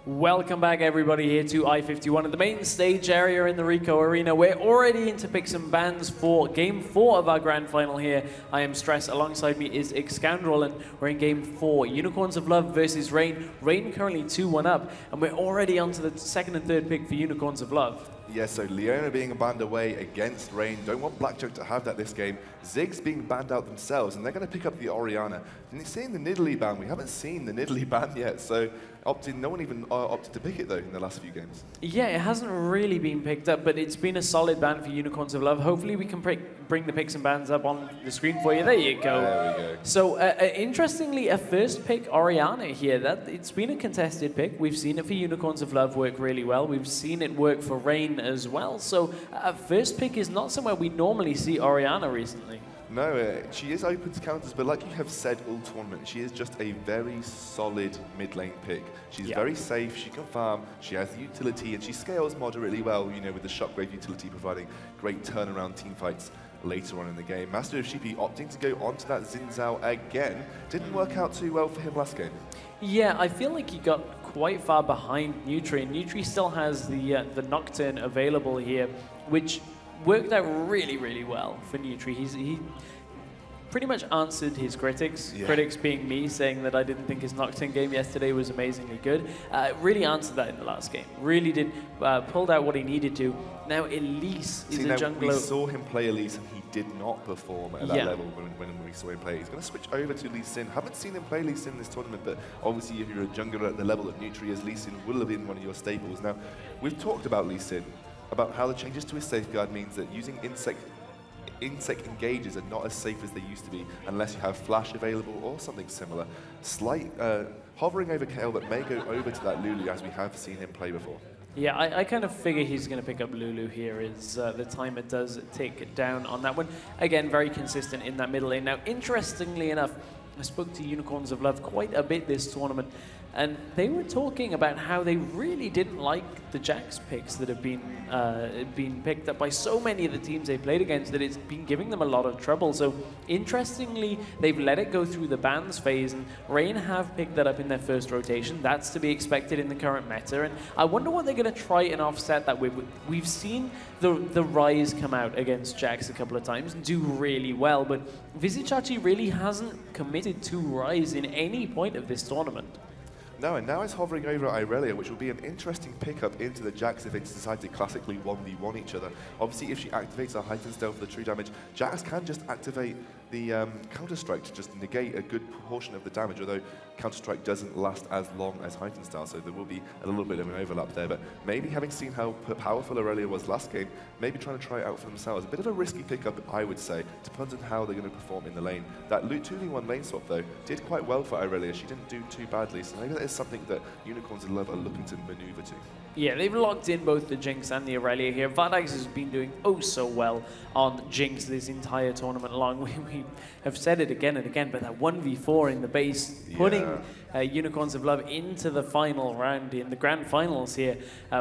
Welcome back, everybody, here to I-51 at the main stage area in the Rico Arena. We're already into picks and bans for Game 4 of our grand final here. I am Stress. Alongside me is Ixscoundrel, and we're in Game 4. Unicorns of Love versus Rain. Rain currently 2-1 up, and we're already on to the second and third pick for Unicorns of Love. Yeah, so Leona being banned away against Rain. Don't want Blackjack to have that this game. Ziggs being banned out themselves, and they're going to pick up the Orianna. And you're seeing the Nidalee ban. We haven't seen the Nidalee ban yet, so no one even opted to pick it, though, in the last few games. Yeah, it hasn't really been picked up, but it's been a solid ban for Unicorns of Love. Hopefully we can bring the picks and bans up on the screen for you. There you go. There we go. So, interestingly, a first pick Orianna here. It's been a contested pick. We've seen it for Unicorns of Love work really well. We've seen it work for Rain as well. So, first pick is not somewhere we normally see Orianna recently. No, she is open to counters, but like you have said all tournament, she is just a very solid mid-lane pick. She's very safe, she can farm, she has the utility, and she scales moderately well, you know, with the Shockwave utility providing great turnaround teamfights later on in the game. Master of Sheepy opting to go onto that Xin Zhao again. Didn't work out too well for him last game. Yeah, I feel like he got quite far behind Nutri, and Nutri still has the Nocturne available here, which worked out really, really well for Nutri. He pretty much answered his critics, critics being me, saying that I didn't think his Nocturne game yesterday was amazingly good. Really answered that in the last game. Really did, pulled out what he needed to. Now Elise is a jungler. We saw him play Elise and he did not perform at that level when we saw him play. He's going to switch over to Lee Sin. Haven't seen him play Lee Sin in this tournament, but obviously if you're a jungler at the level that Nutri is, Lee Sin will have been one of your staples. Now, we've talked about Lee Sin, about how the changes to his safeguard means that using insect engages are not as safe as they used to be unless you have flash available or something similar. Slight hovering over Kayle, but may go over to that Lulu as we have seen him play before. Yeah, I kind of figure he's going to pick up Lulu here as the timer does tick down on that one. Again, very consistent in that middle lane. Now, interestingly enough, I spoke to Unicorns of Love quite a bit this tournament, and they were talking about how they really didn't like the Jax picks that have been picked up by so many of the teams they played against, that it's been giving them a lot of trouble. So interestingly, they've let it go through the bans phase, and Rain have picked that up in their first rotation. That's to be expected in the current meta, and I wonder what they're going to try and offset that with. We've seen the Rise come out against Jax a couple of times and do really well, but Vizicsacsi really hasn't committed to Rise in any point of this tournament. No, and now it's hovering over Irelia, which will be an interesting pickup into the Jax if they decide to classically 1v1 each other. Obviously, if she activates her heightened stealth for the true damage, Jax can just activate the Counter-Strike to just negate a good portion of the damage, although Counter-Strike doesn't last as long as heightened style, so there will be a little bit of an overlap there. But maybe having seen how powerful Irelia was last game, maybe trying to try it out for themselves. A bit of a risky pickup, I would say. Depends on how they're going to perform in the lane. That 2v1 lane swap, though, did quite well for Irelia. She didn't do too badly, so maybe that is something that Unicorns of Love are looking to maneuver to. Yeah, they've locked in both the Jinx and the Irelia here. Vardags has been doing oh so well on Jinx this entire tournament long. We have said it again and again, but that 1v4 in the base, putting Unicorns of Love into the final round in the grand finals here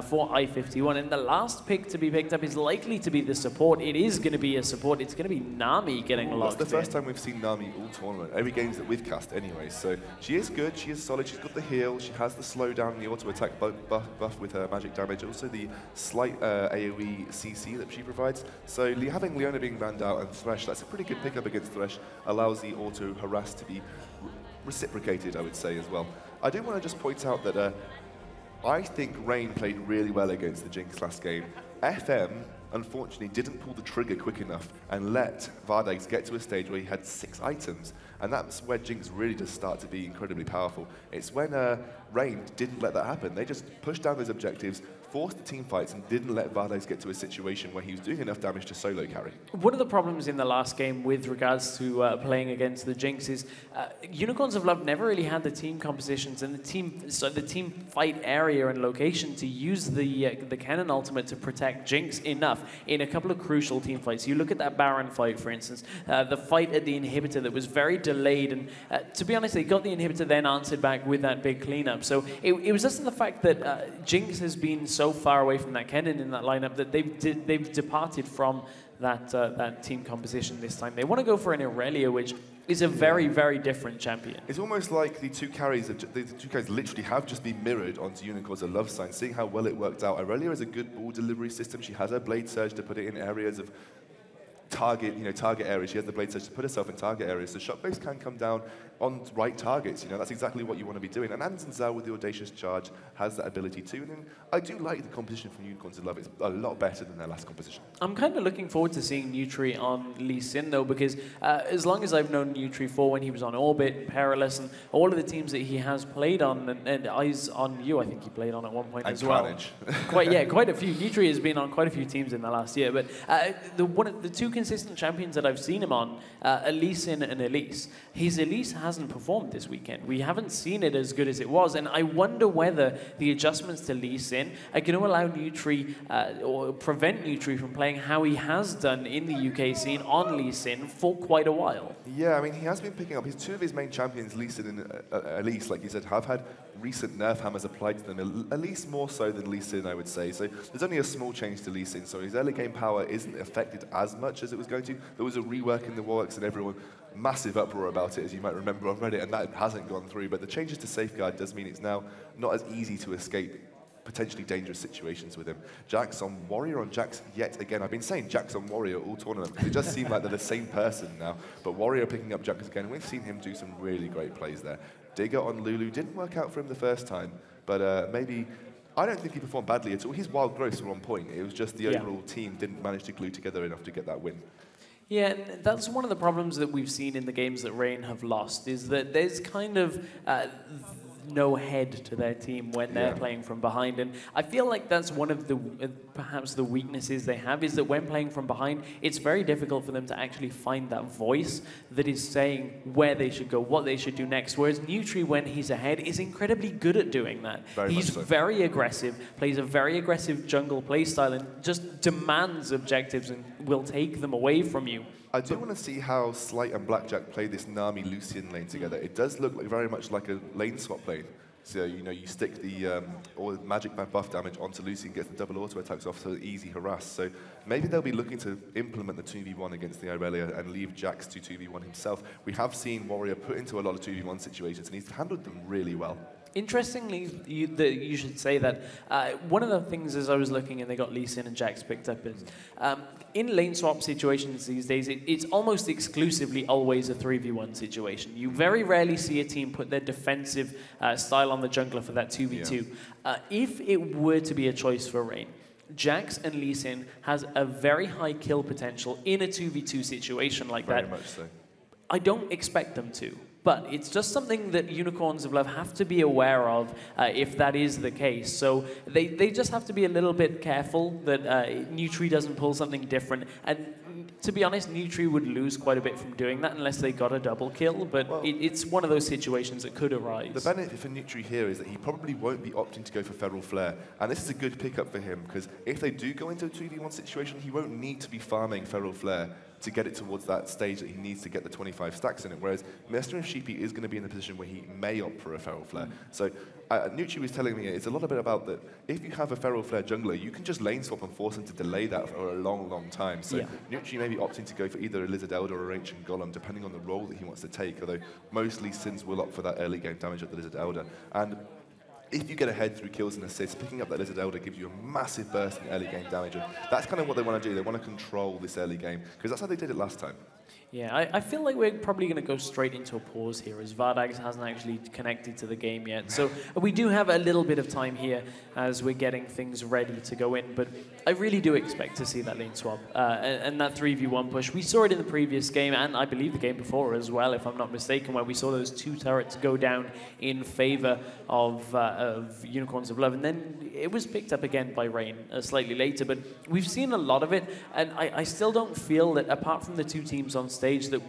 for I-51. And the last pick to be picked up is likely to be the support. It is going to be a support. It's going to be Nami getting locked in. That's the first time we've seen Nami all tournament. Every game's that we've cast anyway. So she is good. She is solid. She's got the heal. She has the slowdown, the auto attack buff with her magic damage. Also the slight AoE CC that she provides. So having Leona being banned out and Thresh, that's a pretty good pickup against Thresh. Allows the auto harass to be reciprocated, I would say, as well. I do want to just point out that I think Rain played really well against the Jinx last game. FM, unfortunately, didn't pull the trigger quick enough and let Vardags get to a stage where he had 6 items. And that's where Jinx really does start to be incredibly powerful. It's when Rain didn't let that happen. They just pushed down those objectives, forced the team fights, and didn't let Vardags get to a situation where he was doing enough damage to solo carry. One of the problems in the last game with regards to playing against the Jinx is Unicorns of Love never really had the team compositions and the team fight area and location to use the cannon ultimate to protect Jinx enough in a couple of crucial team fights. You look at that Baron fight, for instance, the fight at the inhibitor that was very delayed, and to be honest, they got the inhibitor, then answered back with that big cleanup. So it was just the fact that Jinx has been so far away from that cannon in that lineup that they've departed from that team composition this time. They want to go for an Irelia, which is a very, very different champion. It's almost like the two carries literally have just been mirrored onto Unicorns of Love Sign, seeing how well it worked out. Aurelia has a good ball delivery system. She has her Blade Surge to put it in areas of target areas. She has the Blade Surge to put herself in target areas. So Shockwaves can come down on right targets. That's exactly what you want to be doing. And Anderson Zhao with the Audacious Charge has that ability too. And then I do like the competition from Unicorns of Love. It's a lot better than their last competition. I'm kind of looking forward to seeing Nutri on Lee Sin, though, because as long as I've known Nutri for when he was on Orbit, Perilous, and all of the teams that he has played on, and Eyes on You, I think he played on at one point and as well. Carnage. Quite a few. Nutri has been on quite a few teams in the last year, but the two consistent champions that I've seen him on, Lee Sin and Elise, his Elise hasn't performed this weekend. We haven't seen it as good as it was, and I wonder whether the adjustments to Lee Sin are going to allow Nutri or prevent Nutri from playing how he has done in the UK scene on Lee Sin for quite a while. Yeah, I mean, he has been picking up. Two of his main champions, Lee Sin and Elise, like you said, have had recent nerf hammers applied to them, at least more so than Lee Sin, I would say. So there's only a small change to Lee Sin, so his early game power isn't affected as much as it was going to. There was a rework in the works and everyone, massive uproar about it, as you might remember on Reddit, and that hasn't gone through. But the changes to Safeguard does mean it's now not as easy to escape potentially dangerous situations with him. Jax on Warrior on Jax yet again. I've been saying Jax on Warrior all tournament. It does seem like they're the same person now. But Warrior picking up Jax again. We've seen him do some really great plays there. Digger on Lulu didn't work out for him the first time, but maybe. I don't think he performed badly at all. His wild growths were on point. It was just the overall team didn't manage to glue together enough to get that win. Yeah, and that's one of the problems that we've seen in the games that Rain have lost, is that there's kind of no head to their team when they're playing from behind. And I feel like that's one of the, perhaps the weaknesses they have, is that when playing from behind, it's very difficult for them to actually find that voice that is saying where they should go, what they should do next. Whereas Nutri, when he's ahead, is incredibly good at doing that. He's very aggressive, plays a very aggressive jungle playstyle, and just demands objectives and will take them away from you. I do want to see how Slight and Blackjack play this Nami-Lucian lane together. It does look like very much like a lane swap lane. So, you stick the magic buff damage onto Lucian, gets the double auto attacks off, so easy harass. So maybe they'll be looking to implement the 2v1 against the Aurelia and leave Jax to 2v1 himself. We have seen Warrior put into a lot of 2v1 situations, and he's handled them really well. Interestingly, you should say that. One of the things as I was looking, and they got Lee Sin and Jax picked up, is in lane swap situations these days, it's almost exclusively always a 3v1 situation. You very rarely see a team put their defensive style on the jungler for that 2v2. Yeah. If it were to be a choice for Rain, Jax and Lee Sin has a very high kill potential in a 2v2 situation like that. Very much so. I don't expect them to. But it's just something that Unicorns of Love have to be aware of if that is the case. So they just have to be a little bit careful that Nutri doesn't pull something different. And to be honest, Nutri would lose quite a bit from doing that unless they got a double kill. But it's one of those situations that could arise. The benefit for Nutri here is that he probably won't be opting to go for Feral Flare. And this is a good pickup for him, because if they do go into a 2v1 situation, he won't need to be farming Feral Flare to get it towards that stage that he needs to get the 25 stacks in it. Whereas Mr. and Sheepy is going to be in a position where he may opt for a Feral Flare. So Nutri was telling me it's a lot bit about that. If you have a Feral Flare jungler, you can just lane swap and force him to delay that for a long, long time. So Nutri may be opting to go for either a Lizard Elder or an Ancient Golem, depending on the role that he wants to take, although mostly Sins will opt for that early game damage of the Lizard Elder. And if you get ahead through kills and assists, picking up that Lizard Elder gives you a massive burst in early game damage. And that's kind of what they want to do. They want to control this early game, because that's how they did it last time. Yeah, I feel like we're probably going to go straight into a pause here, as Vardags hasn't actually connected to the game yet. So we do have a little bit of time here as we're getting things ready to go in, but I really do expect to see that lane swap and that 3v1 push. We saw it in the previous game, and I believe the game before as well, if I'm not mistaken, where we saw those two turrets go down in favor of Unicorns of Love, and then it was picked up again by Rain slightly later. But we've seen a lot of it, and I still don't feel that, apart from the two teams on stage, that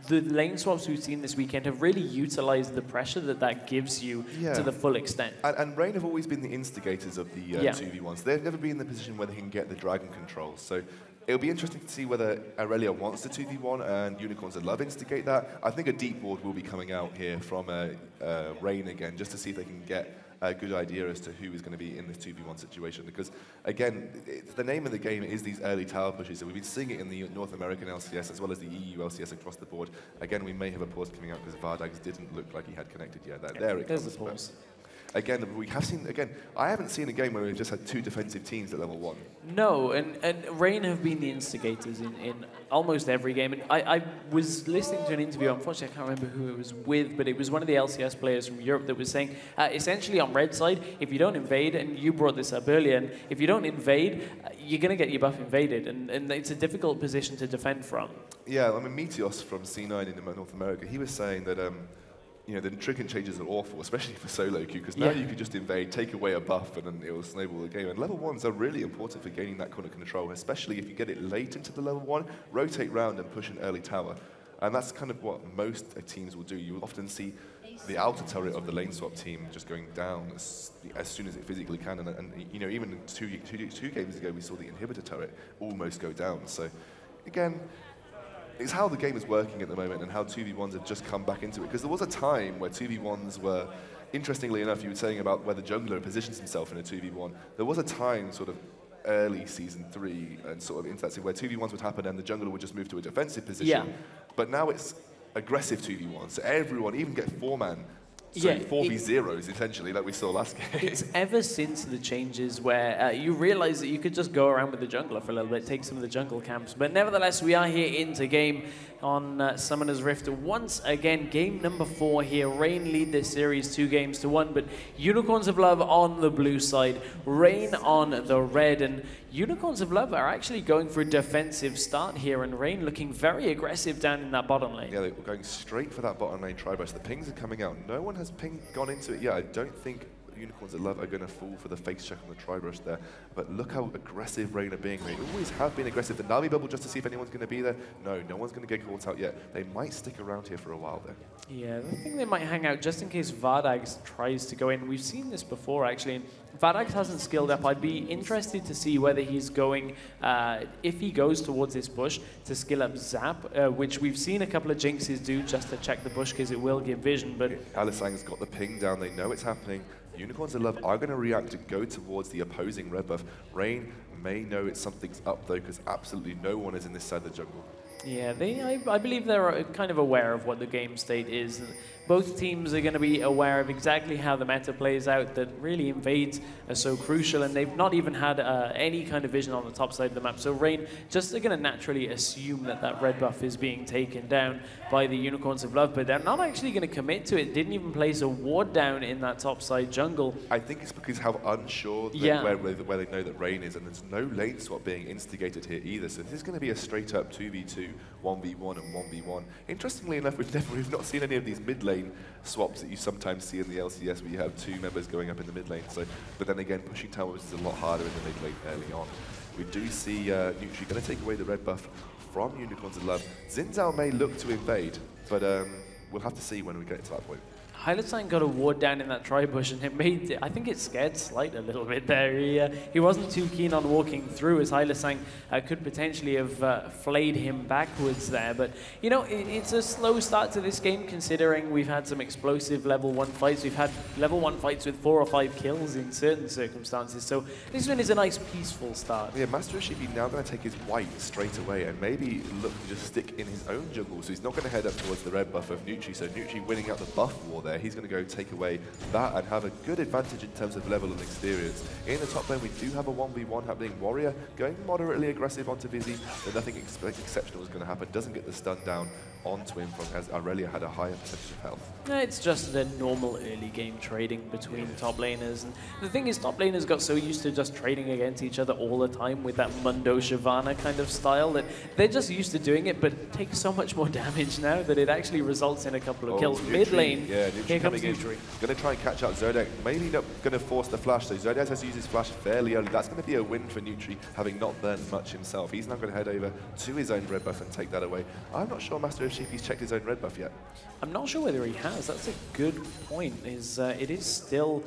the lane swaps we've seen this weekend have really utilized the pressure that gives you to the full extent. And Rain have always been the instigators of the 2v1s. They've never been in the position where they can get the dragon control. So It'll be interesting to see whether Aurelia wants to 2v1 and Unicorns of Love instigate that. I think a deep ward will be coming out here from Rain again, just to see if they can get a good idea as to who is going to be in this 2v1 situation. Because, again, the name of the game is these early tower pushes, so we've been seeing it in the North American LCS as well as the EU LCS across the board. Again, we may have a pause coming out because Vardags didn't look like he had connected yet. There it comes. There's a pause. Again, we have seen, I haven't seen a game where we've just had two defensive teams at level 1. No, and Rain have been the instigators in almost every game. And I was listening to an interview, unfortunately I can't remember who it was with, but it was one of the LCS players from Europe that was saying, essentially on red side, if you don't invade, and you brought this up earlier, and if you don't invade, you're going to get your buff invaded, and it's a difficult position to defend from. Yeah, I mean, Meteos from C9 in North America, he was saying that you know, the trinket changes are awful, especially for solo queue, because now you can just invade, take away a buff, and then it will snowball the game. And level 1s are really important for gaining that kind of control, especially if you get it late into the level 1, rotate round and push an early tower. And that's kind of what most teams will do. You will often see the outer turret of the lane swap team just going down as soon as it physically can. And you know, even two games ago, we saw the inhibitor turret almost go down. So, again, it's how the game is working at the moment and how 2v1s have just come back into it. Because there was a time where 2v1s were, interestingly enough, you were saying about where the jungler positions himself in a 2v1. There was a time, sort of early Season 3 and sort of into that, where 2v1s would happen and the jungler would just move to a defensive position. Yeah. But now it's aggressive 2v1, so everyone, even get 4-man, so 4v0s essentially, like we saw last game. It's ever since the changes where you realize that you could just go around with the jungler for a little bit, take some of the jungle camps. But nevertheless, we are here into game on Summoner's Rift once again. Game number 4 here. Rain lead this series 2-1, but Unicorns of Love on the blue side, Rain on the red, and Unicorns of Love are actually going for a defensive start here, and Rain looking very aggressive down in that bottom lane. Yeah, they're going straight for that bottom lane tri-burst. The pings are coming out. No one has gone into it yet. I don't think Unicorns of Love are going to fall for the face check on the tri-brush there. But look how aggressive Rain are being. They always have been aggressive. The Na'Vi bubble just to see if anyone's going to be there. No one's going to get caught out yet. They might stick around here for a while though. Yeah, I think they might hang out just in case Vardags tries to go in. We've seen this before actually. And Vardags hasn't skilled up. I'd be interested to see whether he's going, if he goes towards this bush, to skill up Zap, which we've seen a couple of Jinxes do just to check the bush because it will give vision. But Alisang's got the ping down. They know it's happening. Unicorns of Love are going to react to go towards the opposing red buff. Rain may know something's up though, because absolutely no one is in this side of the jungle. Yeah, I believe they're kind of aware of what the game state is. Both teams are going to be aware of exactly how the meta plays out, that really invades are so crucial, and they've not even had any kind of vision on the top side of the map. So Rain just are going to naturally assume that that red buff is being taken down by the Unicorns of Love, but they're not actually going to commit to it. Didn't even place a ward down in that top side jungle. I think it's because how unsure where they know that Rain is, and there's no lane swap being instigated here either. So this is going to be a straight up 2v2, 1v1 and 1v1. Interestingly enough, we've not seen any of these mid lane swaps that you sometimes see in the LCS where you have 2 members going up in the mid lane. So, but then again, pushing towers is a lot harder in the mid lane early on. We do see Nutri going to take away the red buff from Unicorns of Love. Xin Zhao may look to invade, but we'll have to see when we get to that point. Hylasang got a ward down in that tri-bush, and it made, I think it scared Slight a little bit there. He wasn't too keen on walking through, as Hylasang could potentially have flayed him backwards there. But, you know, it's a slow start to this game, considering we've had some explosive level 1 fights. We've had level 1 fights with 4 or 5 kills in certain circumstances. So this one is a nice, peaceful start. Yeah, Master Ishibi now going to take his white straight away and maybe look to just stick in his own jungle. So he's not going to head up towards the red buff of Nutri. So Nutri winning out the buff war there. He's going to go take away that and have a good advantage in terms of level and experience. In the top lane, we do have a 1v1 happening. Warrior going moderately aggressive onto Vizzy, but nothing exceptional is going to happen. Doesn't get the stun down onto him from as Aurelia had a higher percentage of health. It's just the normal early game trading between top laners. And the thing is, top laners got so used to just trading against each other all the time with that Mundo Shyvana kind of style that they're just used to doing it, but it takes so much more damage now that it actually results in a couple of kills. Mid lane, here comes Nutri. Going to try and catch out Zodiac. Maybe not going to force the flash, so Zodiac has to use his flash fairly early. That's going to be a win for Nutri, having not burned much himself. He's now going to head over to his own red buff and take that away. I'm not sure Master Ishibi's checked his own red buff yet. I'm not sure whether he has. That's a good point. It is still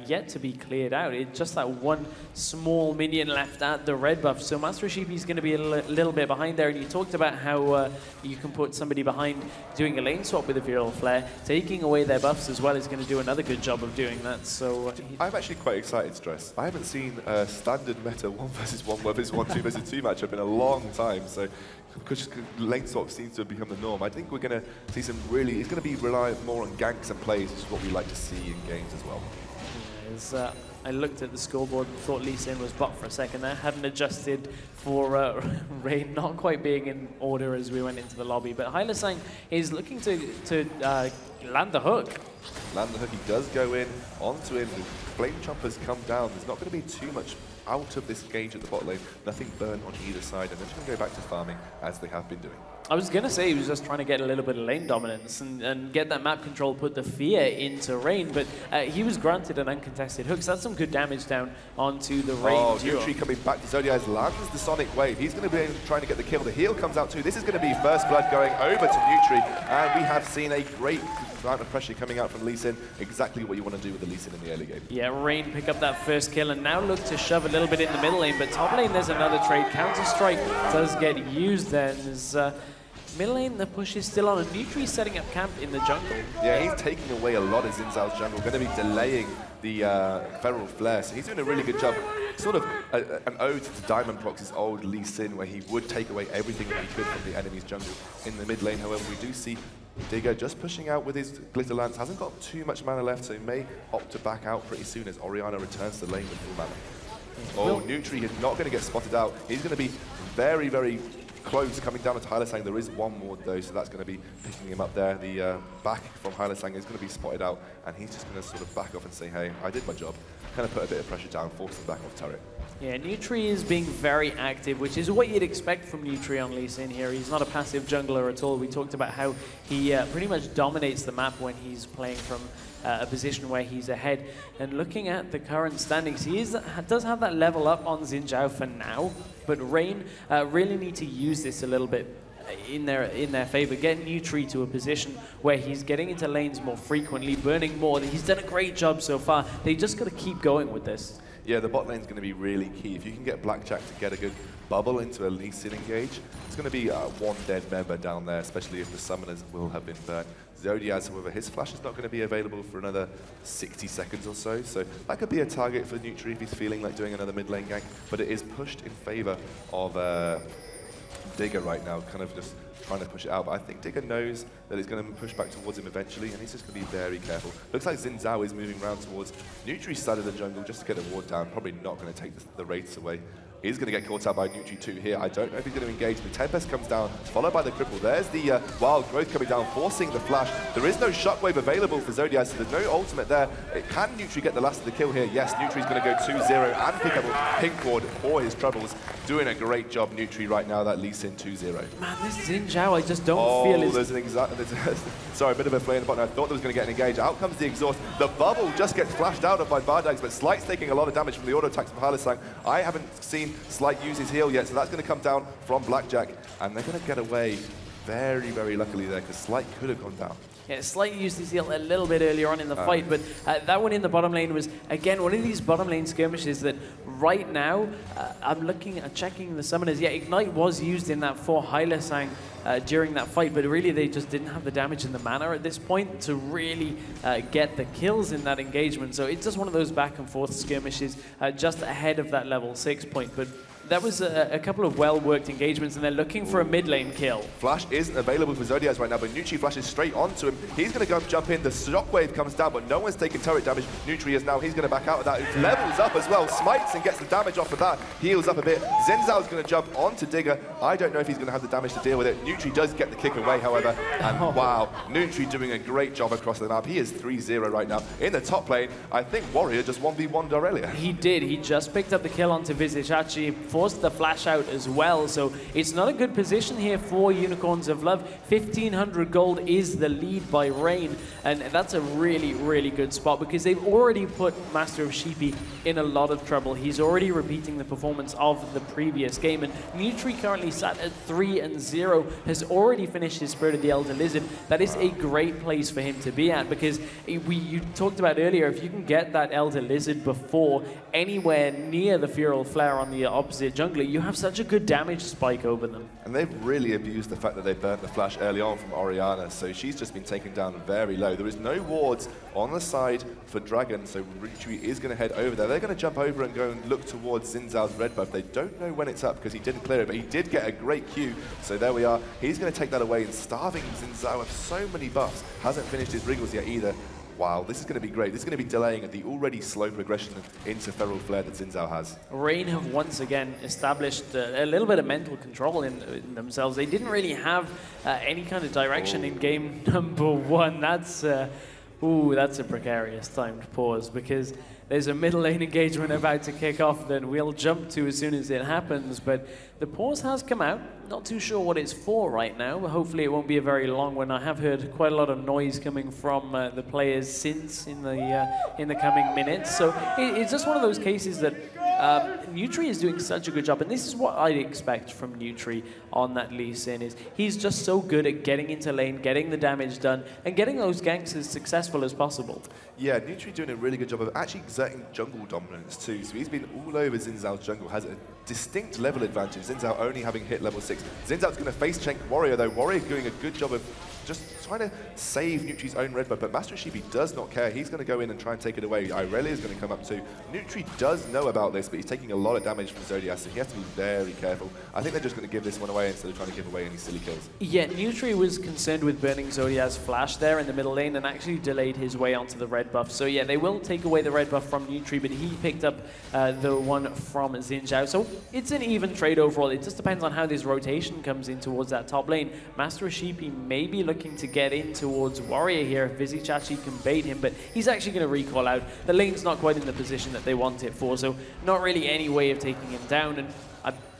yet to be cleared out. It's just that one small minion left at the red buff. So Master Sheepy is going to be a little bit behind there. And you talked about how you can put somebody behind doing a lane swap with a Viral Flare. Taking away their buffs as well is going to do another good job of doing that. So I'm actually quite excited, Stress. I haven't seen a standard meta 1 versus 1 versus 1, 2 versus 2 matchup in a long time. So because lane swap seems to have become the norm, I think we're going to see some really, it's going to be reliant more on ganks and plays, which is what we like to see in games as well. I looked at the scoreboard and thought Lee Sin was bot for a second there. Hadn't adjusted for Rain not quite being in order as we went into the lobby. But Hylasang is looking to land the hook. Land the hook, he does go in, onto him. The Flame Choppers come down. There's not going to be too much out of this engage at the bot lane. Nothing burnt on either side, and they're just going to go back to farming as they have been doing. I was going to say he was just trying to get a little bit of lane dominance and get that map control, put the fear into Rain, but he was granted an uncontested hook, so that's some good damage down onto the Rain duo. Nutri coming back to Zodiaz, lands the Sonic Wave. He's going to be trying to get the kill. The heal comes out too. This is going to be first blood going over to Nutri, and we have seen a great amount of pressure coming out from Lee Sin. Exactly what you want to do with the Lee Sin in the early game. Yeah, Rain pick up that first kill and now look to shove a little bit in the middle lane, but top lane there's another trade. Counter-Strike does get used then. There's middle lane, the push is still on, and Nutri setting up camp in the jungle. Yeah, he's taking away a lot of Xin Zhao's jungle, going to be delaying the Feral Flare, so he's doing a really good job. Sort of an ode to Diamond Prox's old Lee Sin, where he would take away everything that he could from the enemy's jungle in the mid lane. However, we do see Digger just pushing out with his Glitter Lance, hasn't got too much mana left, so he may opt to back out pretty soon as Orianna returns to lane with full mana. Oh, Nutri is not going to get spotted out. He's going to be very, very close coming down to Hylasang. There is one more though, so that's going to be picking him up there. The back from Hylasang is going to be spotted out, and he's just going to sort of back off and say, hey, I did my job. Kind of put a bit of pressure down, force him back off turret. Yeah, Nutri is being very active, which is what you'd expect from Nutri on Lee Sin here. He's not a passive jungler at all. We talked about how he pretty much dominates the map when he's playing from a position where he's ahead. And looking at the current standings, he does have that level up on Xin Zhao for now, but Rain really need to use this a little bit in their favor. Get Nutri to a position where he's getting into lanes more frequently, burning more. He's done a great job so far. They just got to keep going with this. Yeah, the bot lane's going to be really key. If you can get Blackjack to get a good bubble into a Lee Sin engage, it's going to be one dead member down there, especially if the summoners will have been burnt. Zodiaz, however, his flash is not going to be available for another 60 seconds or so, so that could be a target for Nutri if he's feeling like doing another mid lane gank, but it is pushed in favor of Digger right now, kind of just trying to push it out, but I think Digger knows that it's going to push back towards him eventually, and he's just going to be very careful. Looks like Xin Zhao is moving around towards Nutri's side of the jungle just to get a ward down, probably not going to take the wraiths away. He's going to get caught out by Nutri 2 here. I don't know if he's going to engage. The Tempest comes down, followed by the Cripple. There's the Wild Growth coming down, forcing the flash. There is no Shockwave available for Zodiaz, so there's no ultimate there. Can Nutri get the last of the kill here? Yes, Nutri's going to go 2-0 and pick up a pink ward for his troubles. Doing a great job, Nutri, right now. That Lee Sin 2-0. Man, this Xin Zhao, I just don't feel is... there's sorry, a bit of a flare in the bottom. I thought there was going to get an engage. Out comes the exhaust. The bubble just gets flashed out of by Vardags, but Slight's taking a lot of damage from the auto attacks from Hylasang. I haven't seen Slight use his heal yet, so that's going to come down from Blackjack, and they're going to get away very, very luckily there, because Slight could have gone down. Yeah, Slight used his heal a little bit earlier on in the fight, but that one in the bottom lane was, again, one of these bottom lane skirmishes that right now, I'm looking at checking the summoners. Yeah, Ignite was used in that for Hylasang during that fight, but really they just didn't have the damage and the mana at this point to really get the kills in that engagement. So it's just one of those back and forth skirmishes just ahead of that level 6 point. But that was a couple of well-worked engagements, and they're looking for a mid-lane kill. Flash isn't available for Zodiaz right now, but Nutri flashes straight onto him. He's going to go jump in. The Shockwave comes down, but no one's taking turret damage. Nutri is now. He's going to back out of that. It levels up as well. Smites and gets the damage off of that. Heals up a bit. Xin Zhao's going to jump onto Digger. I don't know if he's going to have the damage to deal with it. Nutri does get the kick away, however. And wow, Nutri doing a great job across the map. He is 3-0 right now. In the top lane, I think Warrior just 1v1'd Aurelia. He did. He just picked up the kill onto Visage. Actually, forced the flash out as well. So it's not a good position here for Unicorns of Love. 1,500 gold is the lead by Rain, and that's a really, really good spot because they've already put Master of Sheepy in a lot of trouble. He's already repeating the performance of the previous game, and Nutri currently sat at 3-0, has already finished his Spirit of the Elder Lizard. That is a great place for him to be at because you talked about earlier, if you can get that Elder Lizard before anywhere near the Feral Flare on the opposite jungler, you have such a good damage spike over them. And they've really abused the fact that they burnt the flash early on from Orianna, so she's just been taken down very low. There is no wards on the side for Dragon, so Nutri is going to head over there. They're going to jump over and go and look towards Xin Zhao's red buff. They don't know when it's up because he didn't clear it, but he did get a great Q, so there we are. He's going to take that away, and starving Xin Zhao with so many buffs. Hasn't finished his wriggles yet either. Wow, this is going to be great. This is going to be delaying the already slow progression into Feral Flare that Xin Zhao has. Rain have once again established a little bit of mental control in themselves. They didn't really have any kind of direction in game number 1. That's that's a precarious timed pause because there's a middle lane engagement about to kick off that we'll jump to as soon as it happens, but the pause has come out. Not too sure what it's for right now, but hopefully it won't be a very long one. I have heard quite a lot of noise coming from the players since in the coming minutes, so it's just one of those cases that Nutri is doing such a good job, and this is what I'd expect from Nutri on that Lee Sin, is he's just so good at getting into lane, getting the damage done, and getting those ganks as successful as possible. Yeah, Nutri doing a really good job of actually exerting jungle dominance too, so he's been all over Xin Zhao's jungle, has a distinct level advantage, Xin Zhao only having hit level 6. Xin Zhao's going to face check Warrior though, Warrior doing a good job of just trying to save Nutri's own red buff, but Master Sheepy does not care. He's going to go in and try and take it away. Irelia is going to come up too. Nutri does know about this, but he's taking a lot of damage from Zodiac, so he has to be very careful. I think they're just going to give this one away instead of trying to give away any silly kills. Yeah, Nutri was concerned with burning Zodiac's flash there in the middle lane and actually delayed his way onto the red buff. So yeah, they will take away the red buff from Nutri, but he picked up the one from Xin Zhao. So it's an even trade overall. It just depends on how this rotation comes in towards that top lane. Master Sheepy may be looking to get in towards Warrior here if Vizichachi can bait him, but he's actually going to recall out. The lane's not quite in the position that they want it for, so not really any way of taking him down. And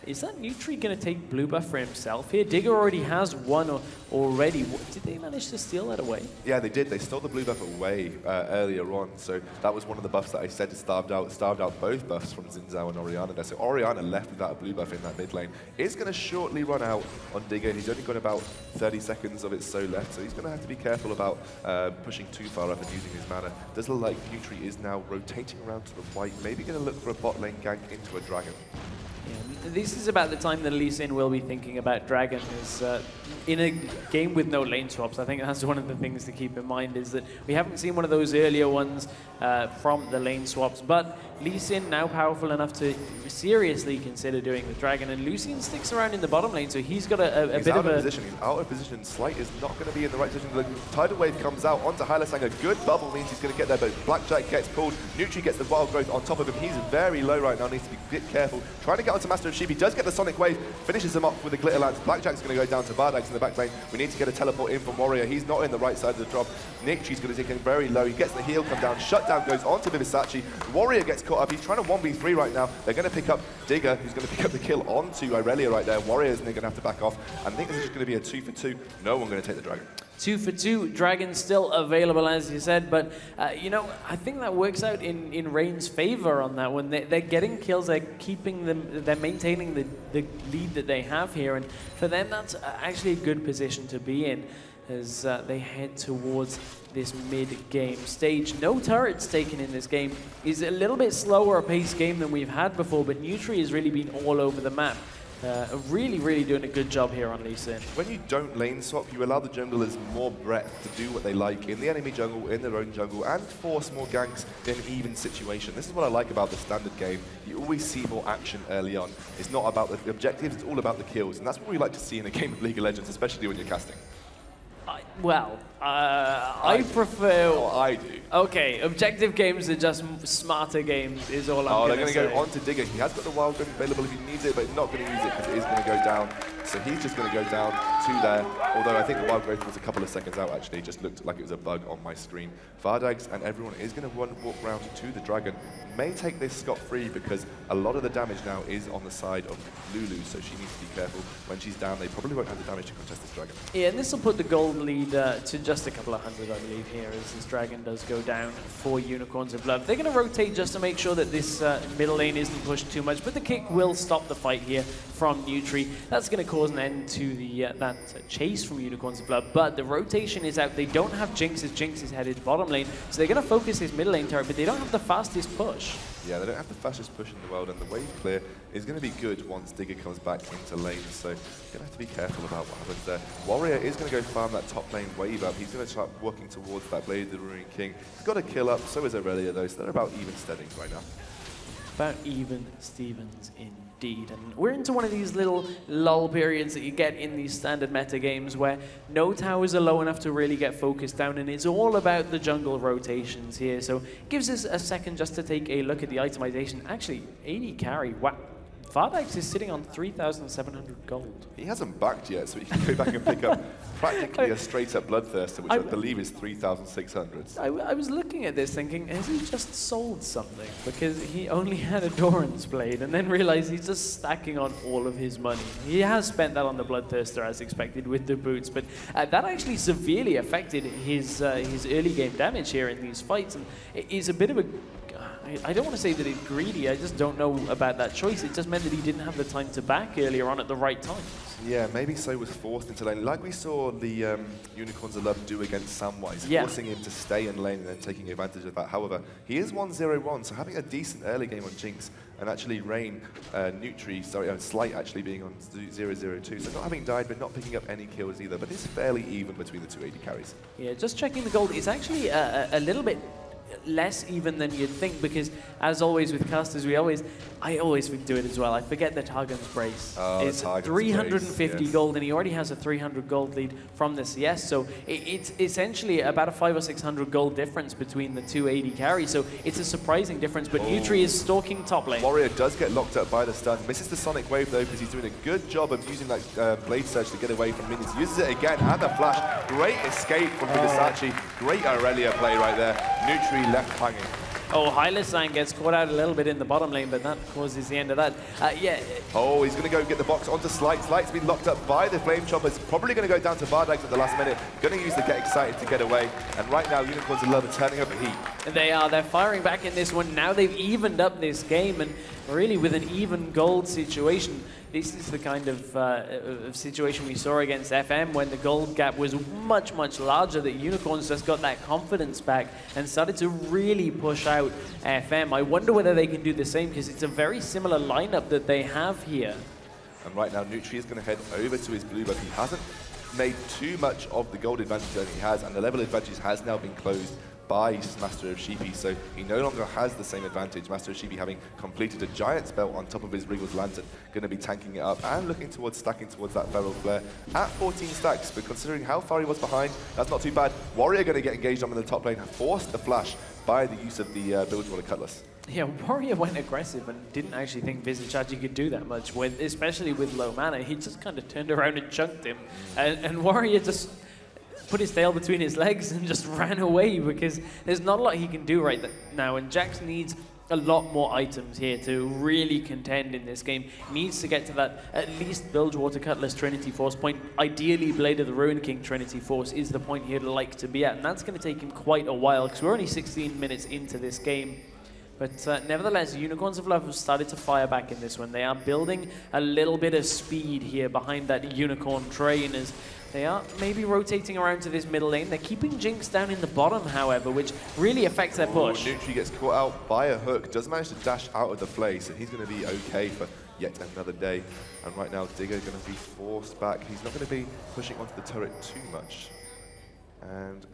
is that Nutri going to take blue buff for himself here? Digger already has one already. Did they manage to steal that away? Yeah, they did. They stole the blue buff away earlier on. So that was one of the buffs that I said starved out both buffs from Xin Zhao and Orianna there. So Orianna left without a blue buff in that mid lane. Is going to shortly run out on Digger. He's only got about 30 seconds of it so left. So he's going to have to be careful about pushing too far up and using his mana. Does look like Nutri is now rotating around to the white. Maybe going to look for a bot lane gank into a dragon. Yeah, this is about the time that Lee Sin will be thinking about Dragon. Is in a game with no lane swaps. I think that's one of the things to keep in mind, is that we haven't seen one of those earlier ones from the lane swaps, but Lee Sin now powerful enough to seriously consider doing the Dragon, and Lucian sticks around in the bottom lane, so he's got a bit of a... He's out of position. Slight is not going to be in the right position. The tidal wave comes out onto Hylasang. A good bubble means he's going to get there, but Blackjack gets pulled. Nutri gets the wild growth on top of him. He's very low right now, needs to be a bit careful. Trying to get onto Master of Sheepy, does get the Sonic Wave, finishes him off with a Glitter Lance. Blackjack's going to go down to Bardax in the back lane. We need to get a teleport in from Warrior. He's not in the right side of the drop. Nutri's going to take him very low. He gets the heal come down. Shutdown goes onto Vivisachi. Warrior gets caught up. He's trying to 1v3 right now. They're going to pick up Digger, who's going to pick up the kill onto Irelia right there. Warrior's going to have to back off. I think this is just going to be a 2 for 2. No one going to take the Dragon. 2 for 2, Dragon still available, as you said, but you know, I think that works out in Rain's favor on that one. They're getting kills, they're keeping them, they're maintaining the lead that they have here, and for them that's actually a good position to be in as they head towards this mid-game stage. No turrets taken in this game. Is a little bit slower a pace game than we've had before, but Nutri has really been all over the map. Really doing a good job here on Lee Sin. When you don't lane swap, you allow the junglers more breadth to do what they like in the enemy jungle, in their own jungle, and force more ganks in an even situation. This is what I like about the standard game. You always see more action early on. It's not about the objectives, it's all about the kills, and that's what we like to see in a game of League of Legends, especially when you're casting. I prefer... Oh, I do. Okay, objective games are just smarter games, is all I'm going to say. They're going to go on to Digger. He has got the wild gun available if he needs it, but not going to use it because it is going to go down. So he's just going to go down to there, although I think the wild growth was a couple of seconds out actually. It just looked like it was a bug on my screen. Vardags and everyone is going to walk round to the Dragon. May take this scot-free because a lot of the damage now is on the side of Lulu, so she needs to be careful. When she's down, they probably won't have the damage to contest this Dragon. Yeah, and this will put the gold lead to just a couple of hundred, I believe, here, as this Dragon does go down for Unicorns of Love. They're going to rotate just to make sure that this middle lane isn't pushed too much, but the kick will stop the fight here from Nutri. That's going to cause an end to the that chase from Unicorns of Love, but the rotation is out. They don't have Jinx, as Jinx is headed bottom lane, so they're going to focus his middle lane turret, but they don't have the fastest push. Yeah, they don't have the fastest push in the world, and the wave clear is going to be good once Digger comes back into lane, so you're going to have to be careful about what happens there. Warrior is going to go farm that top lane wave up. He's going to start working towards that Blade of the Ruined King. He's got a kill up, so is Aurelia though, so they're about even steadings right now. About even Stevens indeed. And we're into one of these little lull periods that you get in these standard meta games where no towers are low enough to really get focused down, and it's all about the jungle rotations here. So it gives us a second just to take a look at the itemization. Actually, 80 carry. Wow. Vardags is sitting on 3,700 gold. He hasn't backed yet, so he can go back and pick up practically a straight-up Bloodthirster, which I believe is 3,600. I was looking at this thinking, has he just sold something? Because he only had a Doran's Blade, and then realized he's just stacking on all of his money. He has spent that on the Bloodthirster, as expected, with the boots, but that actually severely affected his early game damage here in these fights, and it is a bit of a... I don't want to say that it's greedy, I just don't know about that choice. It just meant that he didn't have the time to back earlier on at the right time. Yeah, maybe so was forced into lane. Like we saw the Unicorns of Love do against Samwise, forcing him to stay in lane and then taking advantage of that. However, he is 1-0-1, so having a decent early game on Jinx and actually Rain, Slight actually being on 0-0-2. So not having died, but not picking up any kills either. But it's fairly even between the two AD carries. Yeah, just checking the gold. It's actually a little bit less even than you'd think, because as always with casters, I always do it as well. I forget the Targon's Brace. It's 350 gold, and he already has a 300 gold lead from the CS, so it's essentially about a 500 or 600 gold difference between the two AD carries, so it's a surprising difference, but Nutri is stalking top lane. Warrior does get locked up by the stun, misses the Sonic Wave though, because he's doing a good job of using that Blade Surge to get away from minions. Uses it again, and the flash. Great escape from Vidasachi. Great Aurelia play right there. Nutri left hanging. Oh, Hylisang gets caught out a little bit in the bottom lane, but that causes the end of that. Yeah. Oh, he's going to go get the box onto Slight. Slight's been locked up by the Flame Choppers. Probably going to go down to Vardags at the last minute. Going to use the Get Excited to get away. And right now, Unicorns of Love are turning up the heat. They are. They're firing back in this one. Now they've evened up this game, and really with an even gold situation. This is the kind of situation we saw against FM when the gold gap was much, much larger, that Unicorns just got that confidence back and started to really push out FM. I wonder whether they can do the same, because it's a very similar lineup that they have here. And right now, Nutri is going to head over to his blue buff. He hasn't made too much of the gold advantage that he has, and the level advantage has now been closed by Master of Sheepy, so he no longer has the same advantage. Master of Sheepy, having completed a giant spell on top of his Wriggles Lantern, going to be tanking it up and looking towards stacking towards that Feral Flare at 14 stacks, but considering how far he was behind, that's not too bad. Warrior going to get engaged on in the top lane, forced the flash by the use of the Bilgewater Cutlass. Yeah, Warrior went aggressive and didn't actually think Vizichachi could do that much, especially with low mana. He just kind of turned around and chunked him, and Warrior just put his tail between his legs and just ran away, because there's not a lot he can do right now, and Jax needs a lot more items here to really contend in this game. He needs to get to that at least Bilgewater Cutlass Trinity Force point. Ideally, Blade of the Ruined King Trinity Force is the point he'd like to be at, and that's going to take him quite a while, because we're only 16 minutes into this game. But nevertheless, Unicorns of Love have started to fire back in this one. They are building a little bit of speed here behind that Unicorn train, as they are maybe rotating around to this middle lane. They're keeping Jinx down in the bottom, however, which really affects their push. Nutri gets caught out by a hook, does manage to dash out of the play, so he's going to be okay for yet another day. And right now, Digger going to be forced back. He's not going to be pushing onto the turret too much. And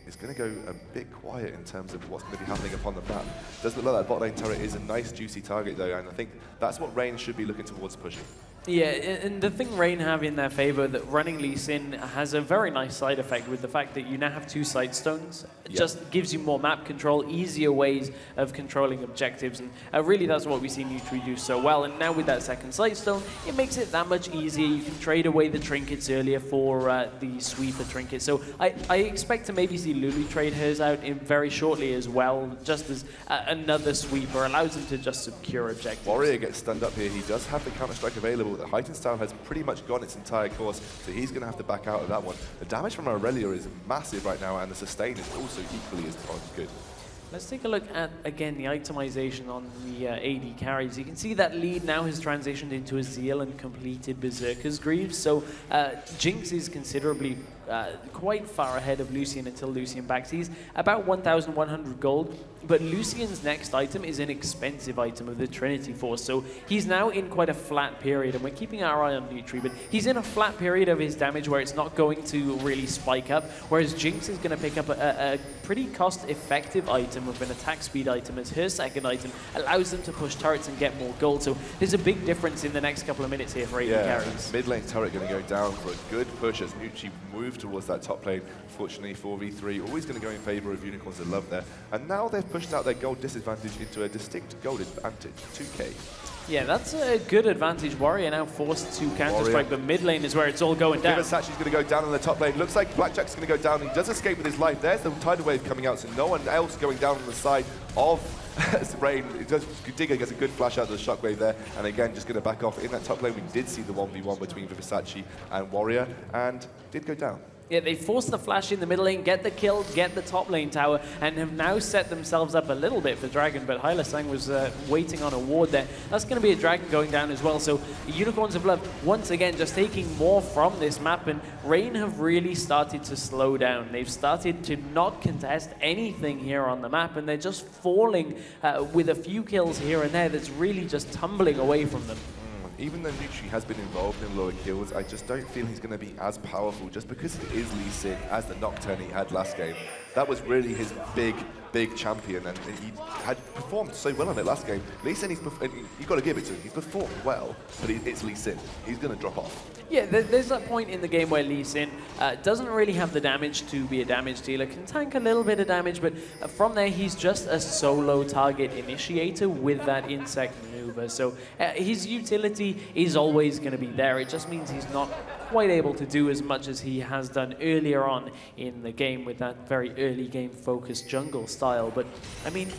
it's going to go a bit quiet in terms of what's going to be happening upon the map. Does look like that bot lane turret is a nice juicy target though, and I think that's what Rain should be looking towards pushing. Yeah, and the thing Rain have in their favor that running Lee Sin has a very nice side effect with the fact that you now have 2 sight stones. It just gives you more map control, easier ways of controlling objectives, and really that's what we see Nutri do so well. And now with that second sight stone, it makes it that much easier. You can trade away the trinkets earlier for the sweeper trinket. So I expect to maybe see Lulu trade hers out in very shortly as well, just as another sweeper allows him to just secure objectives. Warrior gets stunned up here. He does have the counter-strike available. The heightened style has pretty much gone its entire course, so he's going to have to back out of that one. The damage from Aurelia is massive right now, and the sustain is also equally as good. Let's take a look at, again, the itemization on the AD carries. You can see that lead now has transitioned into a Zeal and completed Berserker's Greaves. So Jinx is considerably quite far ahead of Lucian until Lucian backs. He's about 1,100 gold, but Lucian's next item is an expensive item of the Trinity Force. So he's now in quite a flat period, and we're keeping our eye on Nutri, but he's in a flat period of his damage where it's not going to really spike up, whereas Jinx is going to pick up a pretty cost-effective item with an attack speed item as her second item, allows them to push turrets and get more gold. So there's a big difference in the next couple of minutes here for AD carries. Mid lane turret going to go down for a good push as Nutri move towards that top lane. Fortunately, 4v3, always going to go in favor of Unicorns of Love there. And now they've pushed out their gold disadvantage into a distinct gold advantage, 2k. Yeah, that's a good advantage. Warrior now forced to counter-strike, but mid lane is where it's all going down. Vivasachi's going to go down on the top lane. Looks like Blackjack's going to go down. He does escape with his life. There's the tidal wave coming out, so no one else going down on the side of Rain. Digger gets a good flash out of the shockwave there, and again, just going to back off. In that top lane, we did see the 1v1 between Vivasachi and Warrior, and did go down. Yeah, they forced the flash in the middle lane, get the kill, get the top lane tower, and have now set themselves up a little bit for Dragon, but Hyla Sang was waiting on a ward there. That's going to be a Dragon going down as well, so Unicorns of Love, once again, just taking more from this map, and Rain have really started to slow down. They've started to not contest anything here on the map, and they're just falling with a few kills here and there that's really just tumbling away from them. Even though Nutri has been involved in lower kills, I just don't feel he's going to be as powerful just because it is Lee Sin as the Nocturne he had last game. That was really his big champion, and he had performed so well on it last game. Lee Sin, you've got to give it to him. He's performed well, but it's Lee Sin. He's going to drop off. Yeah, there's that point in the game where Lee Sin doesn't really have the damage to be a damage dealer, can tank a little bit of damage, but from there he's just a solo target initiator with that insect maneuver. So his utility is always going to be there. It just means he's not quite able to do as much as he has done earlier on in the game with that very early game focused jungle style. But I mean,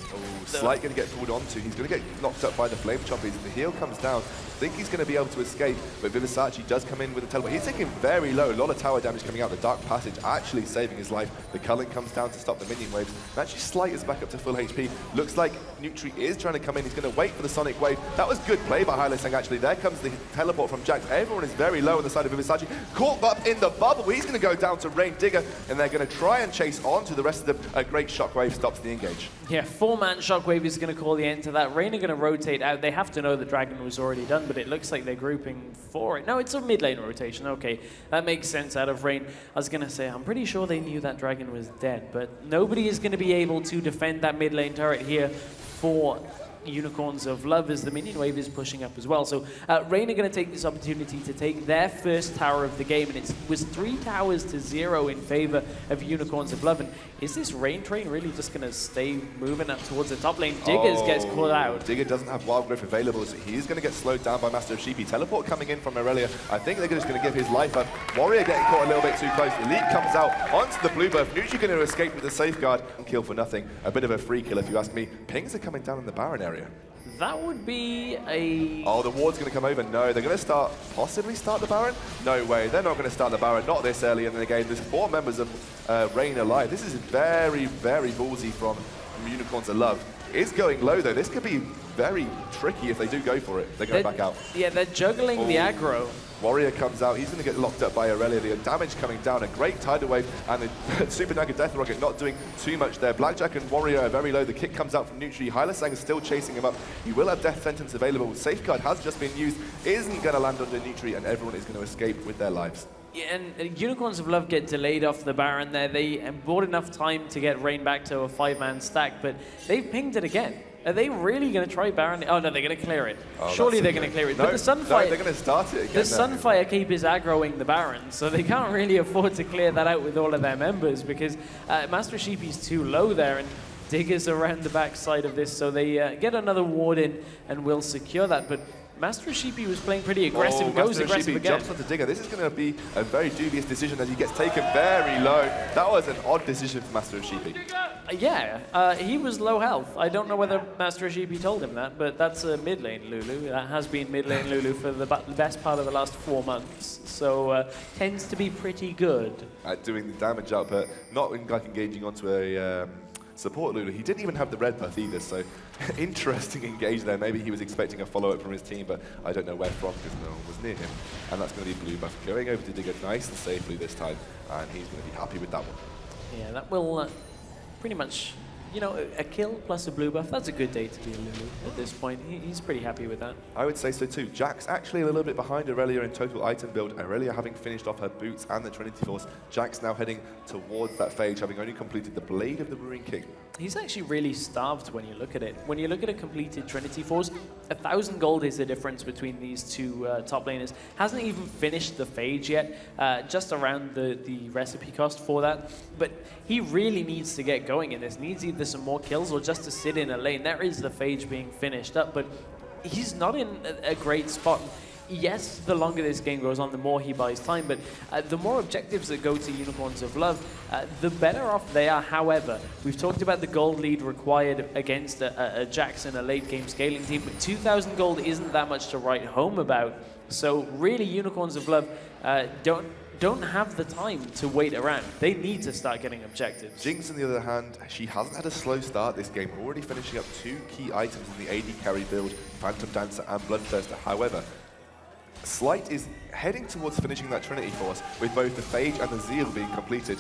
Slight going to get pulled onto. He's going to get knocked up by the flame choppies. The heal comes down. I think he's going to be able to escape, but Vivasachi does come in with a teleport. He's taking very low, a lot of tower damage coming out. The Dark Passage actually saving his life. The culling comes down to stop the minion waves. And actually Slight is back up to full HP. Looks like Nutri is trying to come in. He's going to wait for the Sonic Wave. That was good play by Hyla Sang actually. There comes the teleport from Jack. Everyone is very low on the side of Vivasachi. Caught up in the bubble. He's going to go down to Rain Digger, and they're going to try and chase on to the rest of them. A great Shockwave stops the engage. Yeah, 4-man Shockwave is going to call the end to that. Rain are going to rotate out. They have to know the Dragon was already done, but it looks like they're grouping for it. No, it's a mid lane rotation. Okay, that makes sense out of Rain. I was going to say, I'm pretty sure they knew that Dragon was dead, but nobody is going to be able to defend that mid lane turret here for Unicorns of Love as the minion wave is pushing up as well. So Rain are going to take this opportunity to take their first tower of the game, and it was 3 towers to 0 in favor of Unicorns of Love. And is this Rain train really just going to stay moving up towards the top lane? Diggers gets caught out. Digger doesn't have Wild Growth available, so he's going to get slowed down by Master of Sheepy. Teleport coming in from Aurelia. I think they're just going to give his life up. Warrior getting caught a little bit too close. Elite comes out onto the blue buff. Nutri going to escape with the safeguard and kill for nothing. A bit of a free kill if you ask me. Pings are coming down in the Baron area. That would be a... Oh, the ward's going to come over. No, they're going to possibly start the Baron? No way. They're not going to start the Baron. Not this early in the game. There's 4 members of Rain alive. This is very, very ballsy from Unicorns of Love. It's going low, though. This could be very tricky if they do go for it. They're going back out. Yeah, they're juggling the aggro. Warrior comes out. He's going to get locked up by Aurelia. The damage coming down. A great tidal wave. And the Super Dagger Death Rocket not doing too much there. Blackjack and Warrior are very low. The kick comes out from Nutri. Hyla Sang is still chasing him up. He will have Death Sentence available. Safeguard has just been used. Isn't going to land under Nutri. And everyone is going to escape with their lives. Yeah, and Unicorns of Love get delayed off the Baron there. They bought enough time to get Rain back to a 5-man stack, but they've pinged it again. Are they really going to try Baron? Oh, no, they're going to clear it. Oh, surely they're going to clear it. No, but the Sunfire, they're going to start it again. The Sunfire Cape is aggroing the Baron, so they can't really afford to clear that out with all of their members because Master Sheepy's too low there, and Digger's around the backside of this, so they get another ward in and will secure that. But Master Sheepy was playing pretty aggressive and goes aggressive again. Jumps onto Digger. This is going to be a very dubious decision as he gets taken very low. That was an odd decision for Master Sheepy. Yeah, he was low health. I don't know whether Master Sheepy told him that, but that's a mid lane Lulu. That has been mid lane Lulu for the best part of the last 4 months. So tends to be pretty good at doing the damage up, but not like engaging onto a support Lulu. He didn't even have the red buff either, so interesting engage there. Maybe he was expecting a follow-up from his team, but I don't know where from because no one was near him. And that's going to be blue buff going over to Digger nice and safely this time, and he's going to be happy with that one. Yeah, that will pretty much, you know, a kill plus a blue buff. That's a good day to be a Lulu at this point. He's pretty happy with that. I would say so too. Jack's actually a little bit behind Aurelia in total item build. Aurelia having finished off her boots and the Trinity Force. Jack's now heading towards that phase, having only completed the Blade of the Marine King. He's actually really starved when you look at it. When you look at a completed Trinity Force, 1,000 gold is the difference between these two top laners. Hasn't even finished the phage yet, just around the recipe cost for that. But he really needs to get going in this. Needs either some more kills or just to sit in a lane. There is the phage being finished up, but he's not in a great spot. Yes, the longer this game goes on, the more he buys time, but the more objectives that go to Unicorns of Love, the better off they are. However, we've talked about the gold lead required against a Jackson, a late-game scaling team, but 2,000 gold isn't that much to write home about. So really, Unicorns of Love don't have the time to wait around. They need to start getting objectives. Jinx, on the other hand, she hasn't had a slow start this game, already finishing up 2 key items in the AD carry build, Phantom Dancer and Bloodthirster. However, Slight is heading towards finishing that Trinity Force with both the Phage and the Zeal being completed.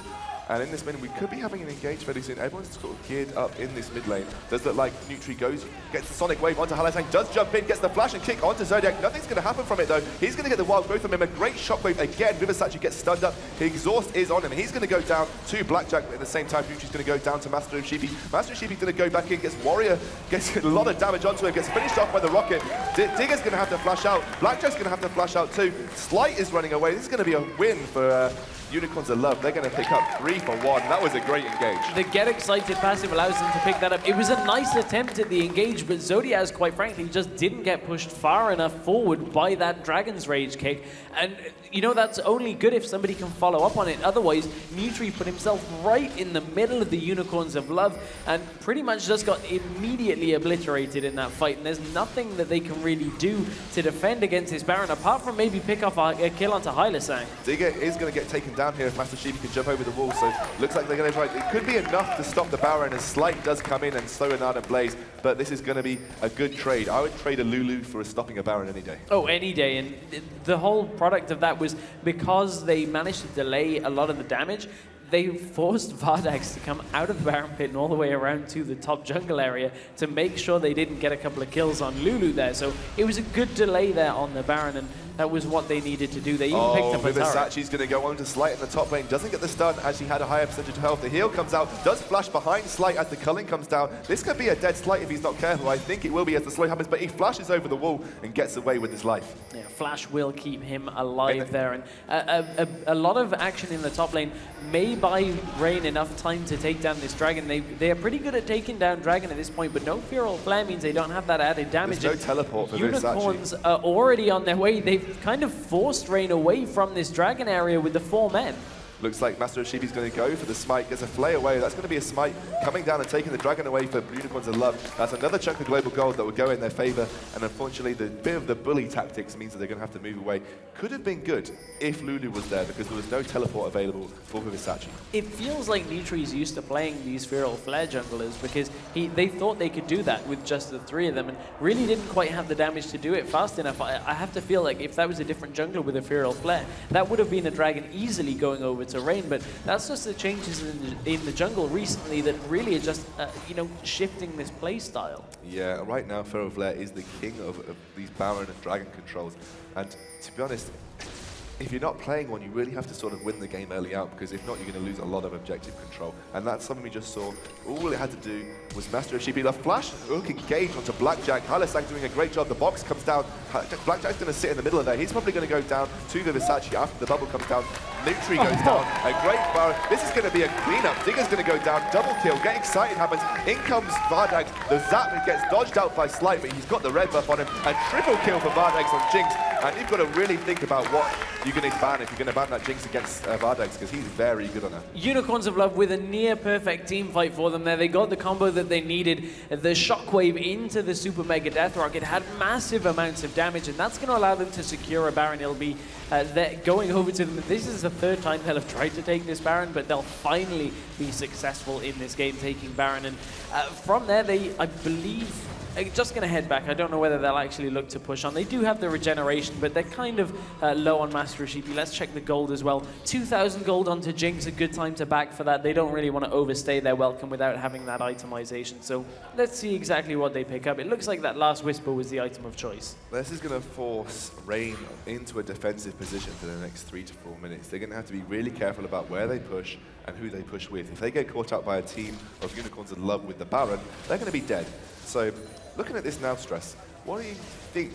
And in this minute, we could be having an engage fairly soon. Everyone's sort of geared up in this mid lane. Does look like Nutri goes, gets the Sonic Wave onto Halasang, does jump in, gets the flash and kick onto Zodiac. Nothing's going to happen from it though. He's going to get the wild growth from him. A great shockwave again. Vivisachi gets stunned up. His exhaust is on him. He's going to go down to Blackjack, but at the same time, Nutri's going to go down to Master of Sheepy. Master of Sheepy's going to go back in, gets Warrior, gets a lot of damage onto him, gets finished off by the rocket. Digger's going to have to flash out. Blackjack's going to have to flash out too. Slight is running away. This is going to be a win for Unicorns of Love. They're going to pick up 3 for 1. That was a great engage. The Get Excited passive allows them to pick that up. It was a nice attempt at the engage, but Zodiaz, quite frankly, just didn't get pushed far enough forward by that Dragon's Rage kick. And, you know, that's only good if somebody can follow up on it. Otherwise, Nutri put himself right in the middle of the Unicorns of Love and pretty much just got immediately obliterated in that fight. And there's nothing that they can really do to defend against this Baron, apart from maybe pick off a kill onto Hylasang. Digger is going to get taken down here if Master Sheepy can jump over the wall, so looks like they're going to try. It could be enough to stop the Baron as Slight does come in and slow an Ardent Blaze, but this is going to be a good trade. I would trade a Lulu for stopping a Baron any day. Oh, any day, and the whole product of that was because they managed to delay a lot of the damage, they forced Vardax to come out of the Baron Pit and all the way around to the top jungle area to make sure they didn't get a couple of kills on Lulu there. So it was a good delay there on the Baron, and that was what they needed to do. They even picked up a turret. Vivisachi's going to go on to Slight in the top lane. Doesn't get the stun as she had a higher percentage of health. The heal comes out, does flash behind Slight as the culling comes down. This could be a dead Slight if he's not careful. I think it will be as the slow happens, but he flashes over the wall and gets away with his life. Yeah, Flash will keep him alive there. And a lot of action in the top lane may buy Rain enough time to take down this dragon. They are pretty good at taking down dragon at this point, but no Feral Flare means they don't have that added damage. There's no teleport for Unicorns are already on their way. They've kind of forced Rain away from this dragon area with the 4 men. Looks like Master of Sheepy's going to go for the smite, gets a flay away. That's going to be a smite coming down and taking the dragon away for Unicorns of Love. That's another chunk of global gold that would go in their favor. And unfortunately, the bit of the bully tactics means that they're going to have to move away. Could have been good if Lulu was there because there was no teleport available for Vivisachi. It feels like Nutri's used to playing these Feral Flare junglers because they thought they could do that with just the 3 of them and really didn't quite have the damage to do it fast enough. I have to feel like if that was a different jungler with a Feral Flare, that would have been a dragon easily going over to Rain, but that's just the changes in the jungle recently that really are just, you know, shifting this play style. Yeah, right now Feral Flare is the king of these Baron and Dragon controls, and to be honest, if you're not playing one, you really have to sort of win the game early out, because if not, you're going to lose a lot of objective control. And that's something we just saw. All it had to do was master a GP. The flash hook engage onto Blackjack. Hylasang doing a great job. The box comes down. Blackjack's going to sit in the middle of there. He's probably going to go down to Vivisachi after the bubble comes down. Nutri goes down. A great bar. This is going to be a cleanup. Digger's going to go down. Double kill. Get excited happens. In comes Vardags. The zap gets dodged out by Slight, but he's got the red buff on him. A triple kill for Vardags on Jinx. And you've got to really think about what you're going to ban if you're going to ban that Jinx against Vardags, because he's very good on her. Unicorns of Love with a near-perfect team fight for them there. They got the combo that they needed. The shockwave into the Super Mega Death Rocket had massive amounts of damage, and that's going to allow them to secure a Baron. It'll be going over to them. This is the third time they'll have tried to take this Baron, but they'll finally be successful in this game taking Baron. And from there, they, I believe, just going to head back. I don't know whether they'll actually look to push on. They do have the regeneration, but they're kind of low on Master Shippy. Let's check the gold as well. 2,000 gold onto Jinx, a good time to back for that. They don't really want to overstay their welcome without having that itemization. So let's see exactly what they pick up. It looks like that last Whisper was the item of choice. This is going to force Rain into a defensive position for the next 3 to 4 minutes. They're going to have to be really careful about where they push and who they push with. If they get caught out by a team of Unicorns of Love with the Baron, they're going to be dead. So looking at this now, Stress, what do you think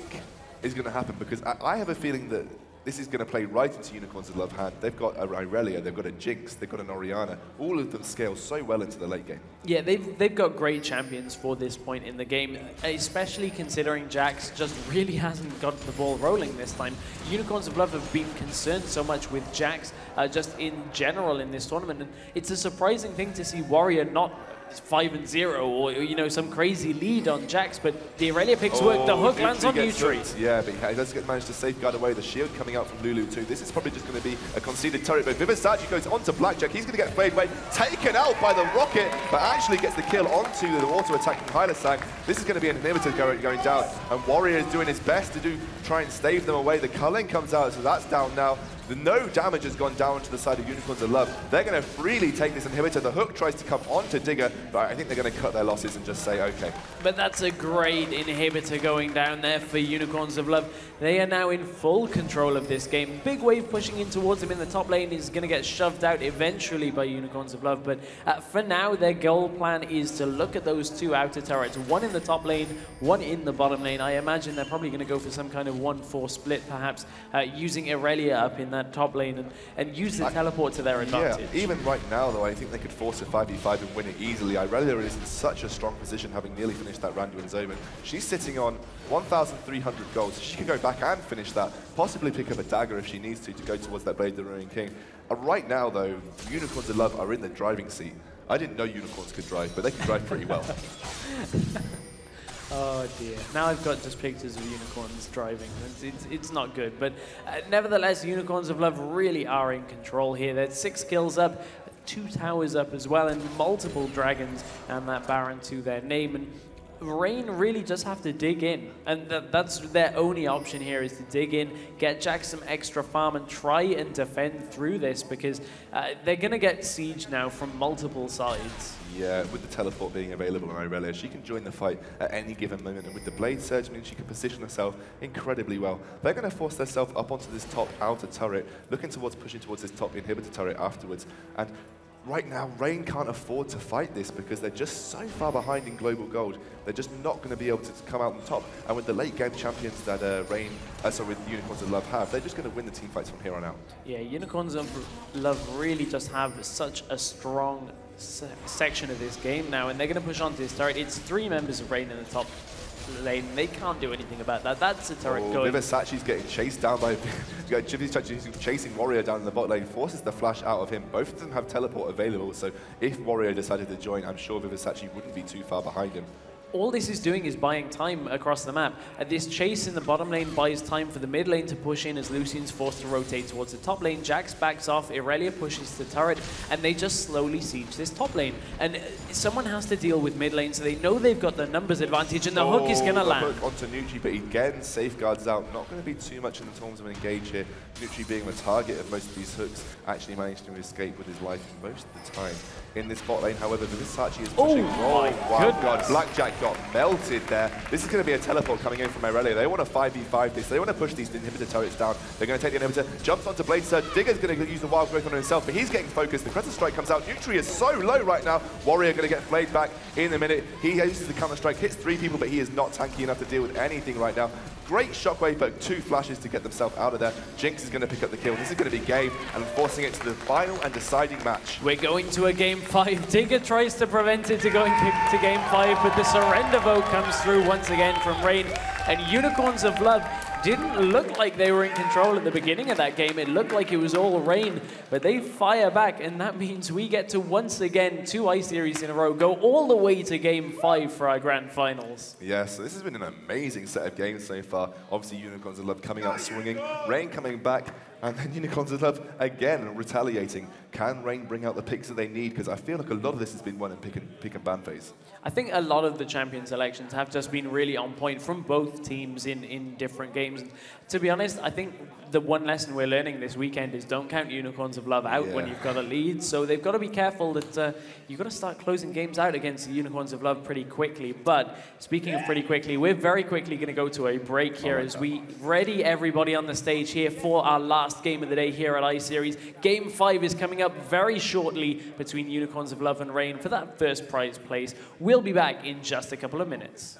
is going to happen? Because I have a feeling that this is going to play right into Unicorns of Love hand. They've got a Irelia, they've got a Jinx, they've got an Orianna. All of them scale so well into the late game. Yeah, they've got great champions for this point in the game, especially considering Jax just really hasn't got the ball rolling this time. Unicorns of Love have been concerned so much with Jax just in general in this tournament, and it's a surprising thing to see Warrior not 5-0 or, you know, some crazy lead on Jax, but the Irelia picks work. The hook lands on Nutri. Yeah, but he does manage to safeguard away the shield coming out from Lulu too. This is probably just going to be a conceded turret, but Vivisachi goes onto Blackjack. He's going to get flayed away, taken out by the rocket, but actually gets the kill onto the auto attack from Hylasang. This is going to be an inhibitor going down, and Warrior is doing his best to try and stave them away. The culling comes out, so that's down now. No damage has gone down to the side of Unicorns of Love. They're going to freely take this inhibitor. The hook tries to come onto Digger, but I think they're going to cut their losses and just say, okay. But that's a great inhibitor going down there for Unicorns of Love. They are now in full control of this game. Big wave pushing in towards them in the top lane is going to get shoved out eventually by Unicorns of Love. But for now, their goal plan is to look at those two outer turrets. One in the top lane, one in the bottom lane. I imagine they're probably going to go for some kind of 1-4 split, perhaps, using Irelia up in that top lane and use the teleport to their advantage. Yeah, even right now, though, I think they could force a 5v5 and win it easily. Irelia is in such a strong position, having nearly finished that Randuin Zoban. She's sitting on 1,300 gold, so she can go back and finish that, possibly pick up a dagger if she needs to go towards that Blade of the Ruined King. Right now, though, Unicorns of Love are in the driving seat. I didn't know unicorns could drive, but they can drive pretty well. Oh dear. Now I've got just pictures of unicorns driving. It's not good. But nevertheless, Unicorns of Love really are in control here. They're 6 kills up, 2 towers up as well, and multiple dragons and that Baron to their name. And Rain really just have to dig in, and that's their only option here, is to dig in, get Jax some extra farm and try and defend through this, because they're going to get siege now from multiple sides. Yeah, with the teleport being available on Irelia, she can join the fight at any given moment, and with the Blade Surge, means she can position herself incredibly well. They're going to force themselves up onto this top outer turret, looking towards pushing towards this top inhibitor turret afterwards. And right now, Rain can't afford to fight this because they're just so far behind in global gold. They're just not going to be able to come out on top. And with the late game champions that with Unicorns of Love have, they're just going to win the team fights from here on out. Yeah, Unicorns of Love really just have such a strong section of this game now, and they're going to push onto this turret. It's 3 members of Rain in the top lane. They can't do anything about that. That's a turret going. Vivisachi's getting chased down by Vivisachi's chasing Warrior down in the bot lane, forces the flash out of him. Both of them have teleport available, so if Warrior decided to join, I'm sure Vivisachi wouldn't be too far behind him. All this is doing is buying time across the map. This chase in the bottom lane buys time for the mid lane to push in as Lucian's forced to rotate towards the top lane. Jax backs off, Irelia pushes the turret, and they just slowly siege this top lane. And someone has to deal with mid lane, so they know they've got the numbers advantage, and the hook is going to land. Hook onto Nutri, but again, safeguards out. Not going to be too much in terms of an engage here. Nutri being the target of most of these hooks, actually managed to escape with his life most of the time. in this bot lane. However, Versace is pushing. Oh, my wow, God. Blackjack got melted there. This is going to be a teleport coming in from Irelia. They want to 5v5 this. They want to push these inhibitor turrets down. They're going to take the inhibitor, jumps onto Blade Surge. Digger's going to use the wild growth on himself, but he's getting focused. The Crescent Strike comes out. Nutri is so low right now. Warrior going to get flayed back in a minute. He uses the counter strike, hits 3 people, but he is not tanky enough to deal with anything right now. Great shockwave, but 2 flashes to get themselves out of there. Jinx is going to pick up the kill. This is going to be game and forcing it to the final and deciding match. We're going to a game 5. Digger tries to prevent it to going to game 5, but the surrender vote comes through once again from Rain. And Unicorns of Love didn't look like they were in control at the beginning of that game. It looked like it was all Rain, but they fire back, and that means we get to once again 2 I-Series in a row, go all the way to game 5 for our grand finals. Yeah, so this has been an amazing set of games so far. Obviously, Unicorns of Love coming out swinging, Rain coming back, and then Unicorns of Love again retaliating. Can Rain bring out the picks that they need? Because I feel like a lot of this has been won in pick and ban phase. I think a lot of the champion selections have just been really on point from both teams in different games. And to be honest, I think the one lesson we're learning this weekend is don't count Unicorns of Love out when you've got a lead. So they've got to be careful that you've got to start closing games out against the Unicorns of Love pretty quickly. But speaking of pretty quickly, we're very quickly going to go to a break here as we ready everybody on the stage here for our last game of the day here at I-Series. Game 5 is coming up very shortly between Unicorns of Love and Rain for that first prize place. We'll be back in just a couple of minutes.